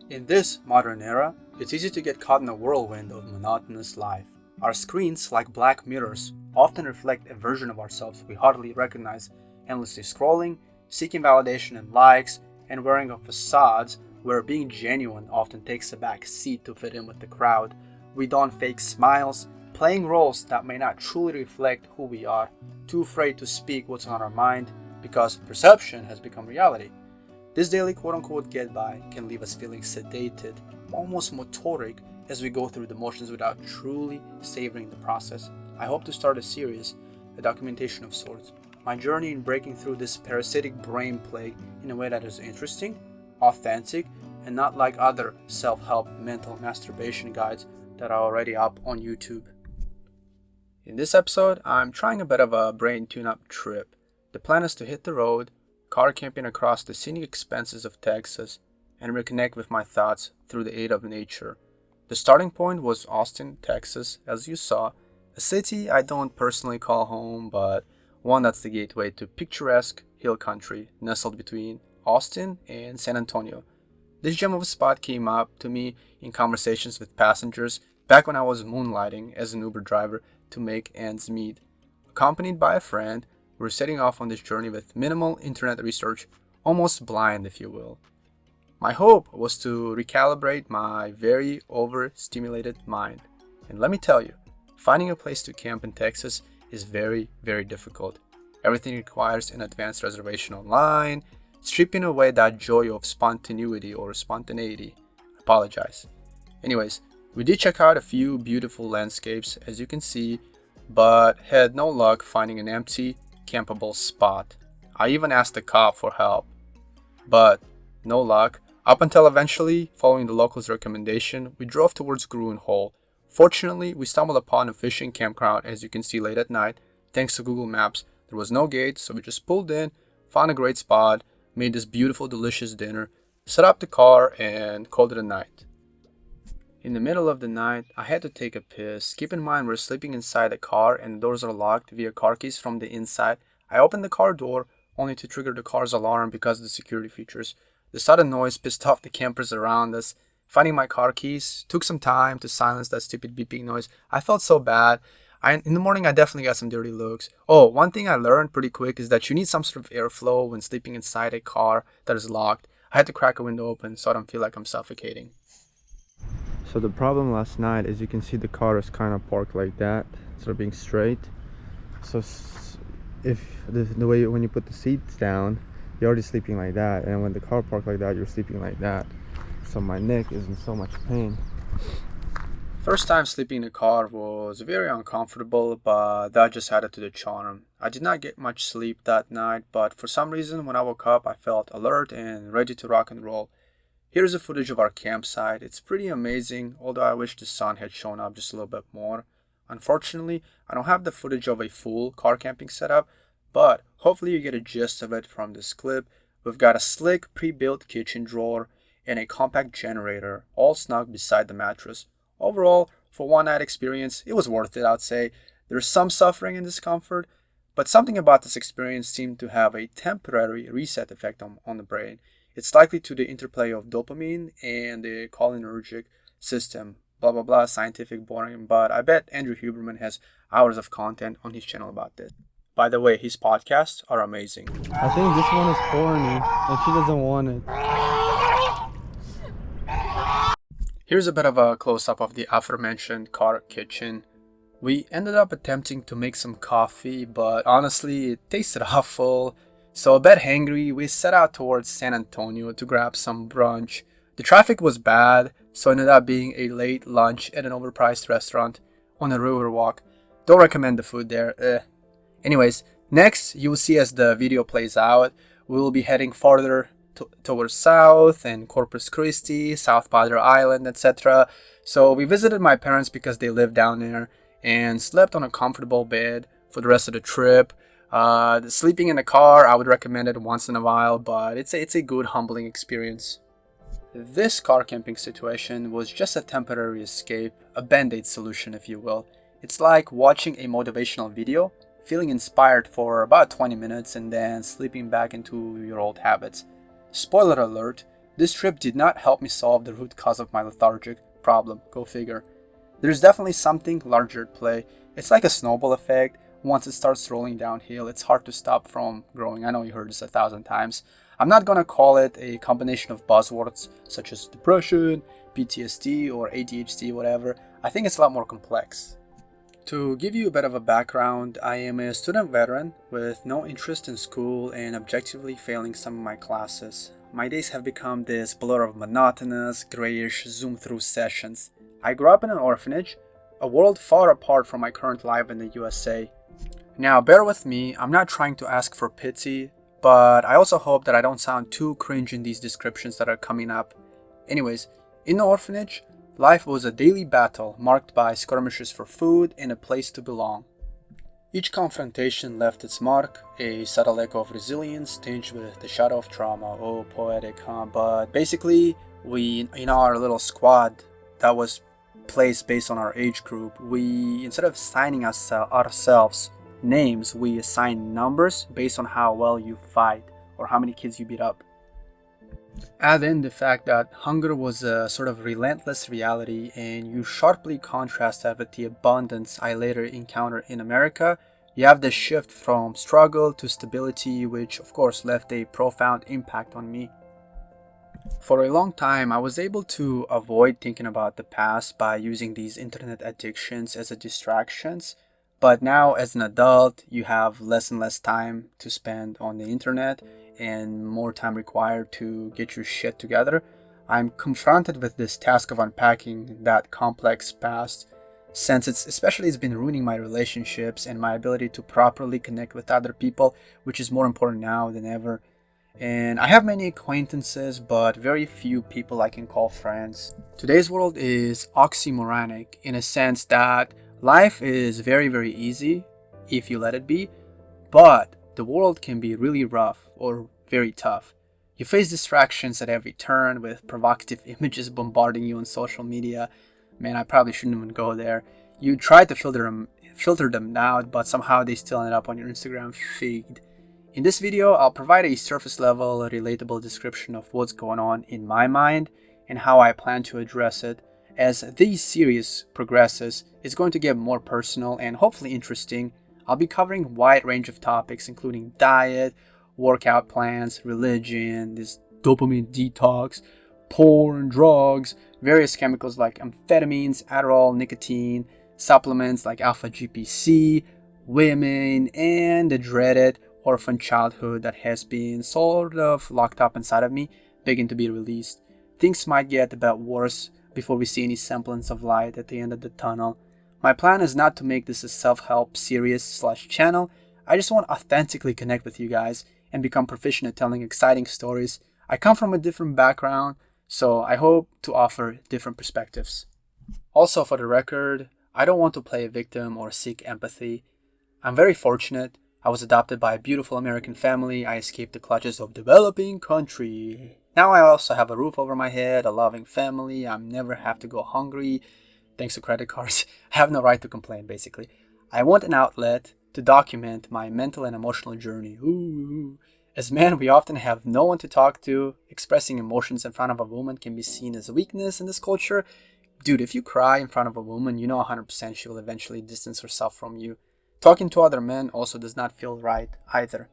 In this modern era, it's easy to get caught in a whirlwind of monotonous life. Our screens, like black mirrors, often reflect a version of ourselves we hardly recognize, endlessly scrolling, seeking validation and likes, and wearing a facades where being genuine often takes a back seat to fit in with the crowd. We don fake smiles, playing roles that may not truly reflect who we are, too afraid to speak what's on our mind because perception has become reality. This daily quote-unquote get by can leave us feeling sedated, almost motoric, as we go through the motions without truly savoring the process. I hope to start a series, a documentation of sorts, my journey in breaking through this parasitic brain plague in a way that is interesting, authentic, and not like other self-help mental masturbation guides that are already up on YouTube. In this episode, I'm trying a bit of a brain tune-up trip. The plan is to hit the road, car camping across the scenic expanses of Texas, and reconnect with my thoughts through the aid of nature. The starting point was Austin, Texas, as you saw, a city I don't personally call home, but one that's the gateway to picturesque hill country nestled between Austin and San Antonio. This gem of a spot came up to me in conversations with passengers back when I was moonlighting as an Uber driver to make ends meet. Accompanied by a friend, we're setting off on this journey with minimal internet research, almost blind if you will. My hope was to recalibrate my very overstimulated mind. And let me tell you, finding a place to camp in Texas is very, very difficult. Everything requires an advanced reservation online, stripping away that joy of spontaneity or spontaneity. Apologize. Anyways, we did check out a few beautiful landscapes as you can see, but had no luck finding an empty, campable spot. I even asked the cop for help, but no luck. Up until eventually, following the locals' recommendation, we drove towards Gruin Hole. Fortunately, we stumbled upon a fishing campground as you can see late at night. Thanks to Google Maps, there was no gate, so we just pulled in, found a great spot, made this beautiful, delicious dinner, set up the car, and called it a night. In the middle of the night, I had to take a piss. Keep in mind we're sleeping inside the car and the doors are locked via car keys from the inside. I opened the car door only to trigger the car's alarm because of the security features. The sudden noise pissed off the campers around us. Finding my car keys took some time to silence that stupid beeping noise. I felt so bad. In the morning, I definitely got some dirty looks. Oh, one thing I learned pretty quick is that you need some sort of airflow when sleeping inside a car that is locked. I had to crack a window open so I don't feel like I'm suffocating. So the problem last night is you can see the car is kind of parked like that instead of being straight. So if the way when you put the seats down, you're already sleeping like that, and when the car parked like that, you're sleeping like that. So my neck is in so much pain. First time sleeping in a car was very uncomfortable, but that just added to the charm. I did not get much sleep that night, but for some reason when I woke up I felt alert and ready to rock and roll. Here's the footage of our campsite. It's pretty amazing, although I wish the sun had shown up just a little bit more. Unfortunately, I don't have the footage of a full car camping setup, but hopefully you get a gist of it from this clip. We've got a slick pre-built kitchen drawer and a compact generator, all snug beside the mattress. Overall, for one night experience, it was worth it, I'd say. There's some suffering and discomfort, but something about this experience seemed to have a temporary reset effect on the brain. It's likely to the interplay of dopamine and the cholinergic system. Blah blah blah, scientific boring, but I bet Andrew Huberman has hours of content on his channel about this. By the way, his podcasts are amazing. I think this one is corny and she doesn't want it. Here's a bit of a close-up of the aforementioned car kitchen. We ended up attempting to make some coffee, but honestly, it tasted awful. So a bit hangry, we set out towards San Antonio to grab some brunch. The traffic was bad, so it ended up being a late lunch at an overpriced restaurant on a river walk. Don't recommend the food there. Anyways, next you will see as the video plays out, we will be heading farther towards south and Corpus Christi, South Padre Island, etc. So we visited my parents because they live down there and slept on a comfortable bed for the rest of the trip. Sleeping in a car, I would recommend it once in a while, but it's a good humbling experience. This car camping situation was just a temporary escape, a band-aid solution if you will. It's like watching a motivational video, feeling inspired for about 20 minutes and then slipping back into your old habits. Spoiler alert, This trip did not help me solve the root cause of my lethargic problem, go figure. There's definitely something larger at play. It's like a snowball effect. Once it starts rolling downhill, it's hard to stop from growing. I know you heard this 1,000 times. I'm not gonna call it a combination of buzzwords such as depression, PTSD, or ADHD, whatever. I think it's a lot more complex. To give you a bit of a background, I am a student veteran with no interest in school and objectively failing some of my classes. My days have become this blur of monotonous, grayish zoom-through sessions. I grew up in an orphanage, a world far apart from my current life in the USA. Now, bear with me, I'm not trying to ask for pity, but I also hope that I don't sound too cringe in these descriptions that are coming up. Anyways, in the orphanage, life was a daily battle marked by skirmishes for food and a place to belong. Each confrontation left its mark, a subtle echo of resilience tinged with the shadow of trauma. Oh, poetic, huh? But basically, in our little squad that was placed based on our age group, instead of assigning ourselves names, we assign numbers based on how well you fight or how many kids you beat up. Add in the fact that hunger was a sort of relentless reality, and you sharply contrast that with the abundance I later encountered in America. You have the shift from struggle to stability, which of course left a profound impact on me. For a long time, I was able to avoid thinking about the past by using these internet addictions as a distractions. But now, as an adult, you have less and less time to spend on the internet and more time required to get your shit together. I'm confronted with this task of unpacking that complex past, since it's been ruining my relationships and my ability to properly connect with other people, which is more important now than ever. And I have many acquaintances, but very few people I can call friends. Today's world is oxymoronic in a sense that life is very, very easy if you let it be, but the world can be really rough or very tough. You face distractions at every turn with provocative images bombarding you on social media. Man, I probably shouldn't even go there. You try to filter them out, but somehow they still end up on your Instagram feed. In this video, I'll provide a surface level, relatable description of what's going on in my mind and how I plan to address it. As this series progresses, it's going to get more personal and hopefully interesting. I'll be covering a wide range of topics including diet, workout plans, religion, this dopamine detox, porn, drugs, various chemicals like amphetamines, Adderall, nicotine, supplements like alpha GPC, women, and the dreaded orphan childhood that has been sort of locked up inside of me, begging to be released. Things might get a bit worse before we see any semblance of light at the end of the tunnel. My plan is not to make this a self-help series / channel. I just want to authentically connect with you guys and become proficient at telling exciting stories. I come from a different background, so I hope to offer different perspectives. Also, for the record, I don't want to play a victim or seek empathy. I'm very fortunate. I was adopted by a beautiful American family. I escaped the clutches of developing country. Now I also have a roof over my head, a loving family. I never have to go hungry thanks to credit cards. I have no right to complain, basically. I want an outlet to document my mental and emotional journey. Ooh. As men, we often have no one to talk to. Expressing emotions in front of a woman can be seen as weakness in this culture. Dude, if you cry in front of a woman, you know 100% she will eventually distance herself from you. Talking to other men also does not feel right either.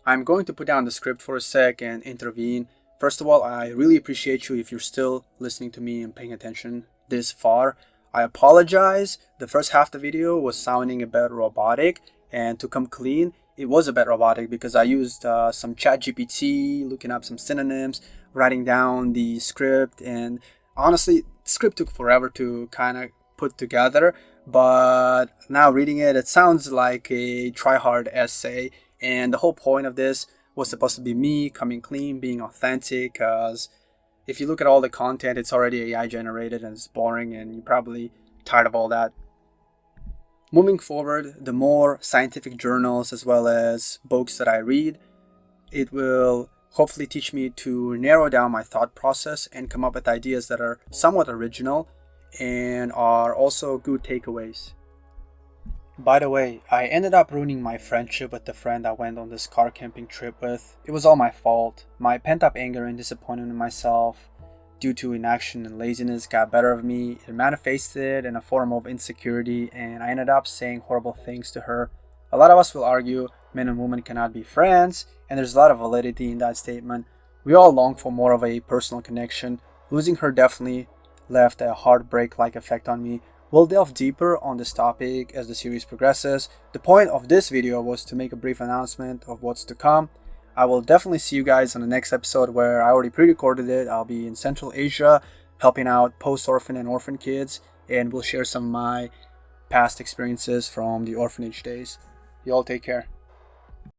I'm going to put down the script for a sec and intervene. First of all, I really appreciate you if you're still listening to me and paying attention this far. I apologize. The first half of the video was sounding a bit robotic, and to come clean, it was a bit robotic because I used some chat GPT, looking up some synonyms, writing down the script, and honestly, the script took forever to kind of put together, but now reading it, it sounds like a try-hard essay, and the whole point of this was supposed to be me coming clean, being authentic, because if you look at all the content, it's already AI generated and it's boring, and you're probably tired of all that. Moving forward, the more scientific journals as well as books that I read, it will hopefully teach me to narrow down my thought process and come up with ideas that are somewhat original and are also good takeaways. By the way, I ended up ruining my friendship with the friend I went on this car camping trip with. It was all my fault. My pent up anger and disappointment in myself due to inaction and laziness got better of me. It manifested in a form of insecurity, and I ended up saying horrible things to her. A lot of us will argue men and women cannot be friends, and there's a lot of validity in that statement. We all long for more of a personal connection. Losing her definitely left a heartbreak like effect on me. We'll delve deeper on this topic as the series progresses. The point of this video was to make a brief announcement of what's to come. I will definitely see you guys on the next episode where I already pre-recorded it. I'll be in Central Asia helping out post-orphan and orphan kids, and we'll share some of my past experiences from the orphanage days. You all take care.